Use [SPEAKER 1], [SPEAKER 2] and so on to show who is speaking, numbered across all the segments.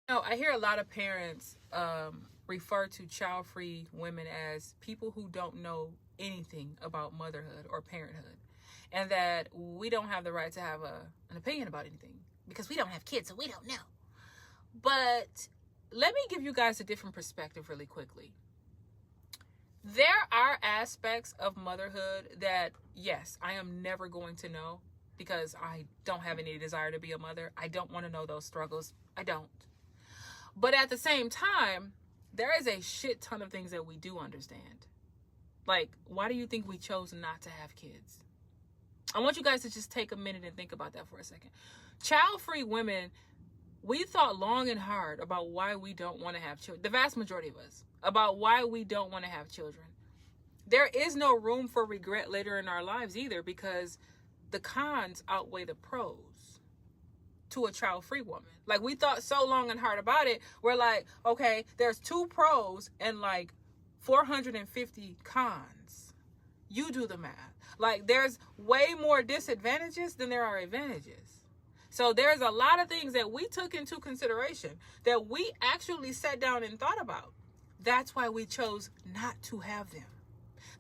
[SPEAKER 1] I hear a lot of parents refer to child-free women as people who don't know anything about motherhood or parenthood, and that we don't have the right to have an opinion about anything because we don't have kids, so we don't know. But let me give you guys a different perspective really quickly. There are aspects of motherhood that, yes, I am never going to know because I don't have any desire to be a mother. I don't want to know those struggles. I don't. But at the same time, there is a shit ton of things that we do understand. Like, why do you think we chose not to have kids? I want you guys to just take a minute and think about that for a second. Child-free women, we thought long and hard about why we don't want to have children. The vast majority of us, about why we don't want to have children. There is no room for regret later in our lives either, because the cons outweigh the pros to a child-free woman. Like, we thought so long and hard about it. We're like, okay, there's 2 pros and like 450 cons. You do the math. Like, there's way more disadvantages than there are advantages. So there's a lot of things that we took into consideration that we actually sat down and thought about. That's why we chose not to have them.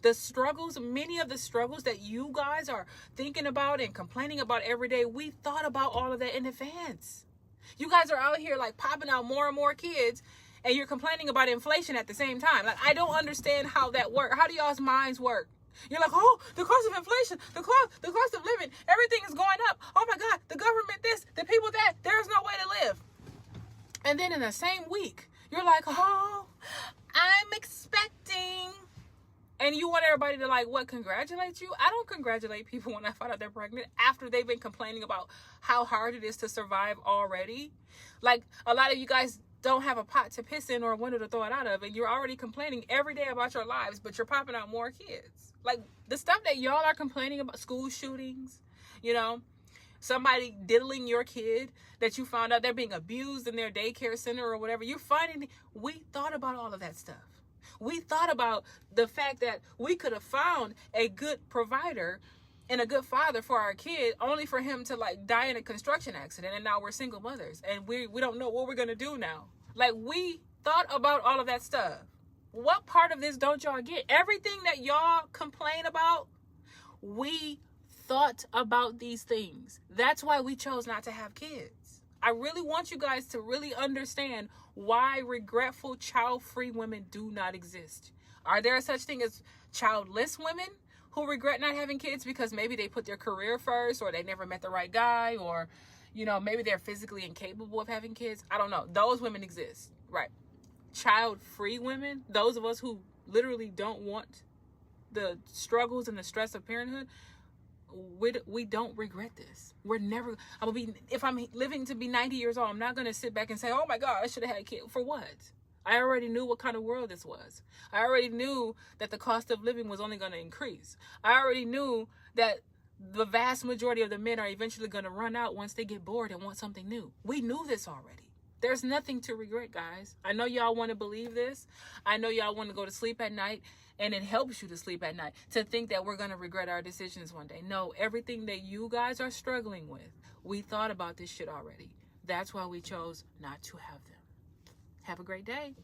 [SPEAKER 1] The struggles, many of the struggles that you guys are thinking about and complaining about every day, we thought about all of that in advance. You guys are out here like popping out more and more kids, and you're complaining about inflation at the same time. Like, I don't understand how that works. How do y'all's minds work? You're like, oh, the cost of inflation, the cost of living, everything is going up. Oh my God, the government this, the people that, there's no way to live. And then in the same week, you're like, oh, I'm expecting. And you want everybody to like, what, congratulate you? I don't congratulate people when I find out they're pregnant after they've been complaining about how hard it is to survive already. Like, a lot of you guys don't have a pot to piss in or a window to throw it out of, and you're already complaining every day about your lives, but you're popping out more kids. Like, the stuff that y'all are complaining about, school shootings, you know, somebody diddling your kid that you found out they're being abused in their daycare center or whatever, you're finding, we thought about all of that stuff. We thought about the fact that we could have found a good provider and a good father for our kid, only for him to like die in a construction accident, and now we're single mothers and we don't know what we're gonna do now. Like, we thought about all of that stuff. What part of this don't y'all get? Everything that y'all complain about, we thought about these things. That's why we chose not to have kids. I really want you guys to really understand why regretful child-free women do not exist. Are there such thing as childless women who regret not having kids because maybe they put their career first, or they never met the right guy, or, you know, maybe they're physically incapable of having kids? I don't know. Those women exist, right? Child-free women, those of us who literally don't want the struggles and the stress of parenthood, we don't regret this. We're never, if I'm living to be 90 years old, I'm not going to sit back and say, oh my God, I should have had a kid. For what? I already knew what kind of world this was. I already knew that the cost of living was only going to increase. I already knew that the vast majority of the men are eventually going to run out once they get bored and want something new. We knew this already. There's nothing to regret, guys. I know y'all want to believe this. I know y'all want to go to sleep at night, and it helps you to sleep at night to think that we're going to regret our decisions one day. No, everything that you guys are struggling with, we thought about this shit already. That's why we chose not to have them. Have a great day.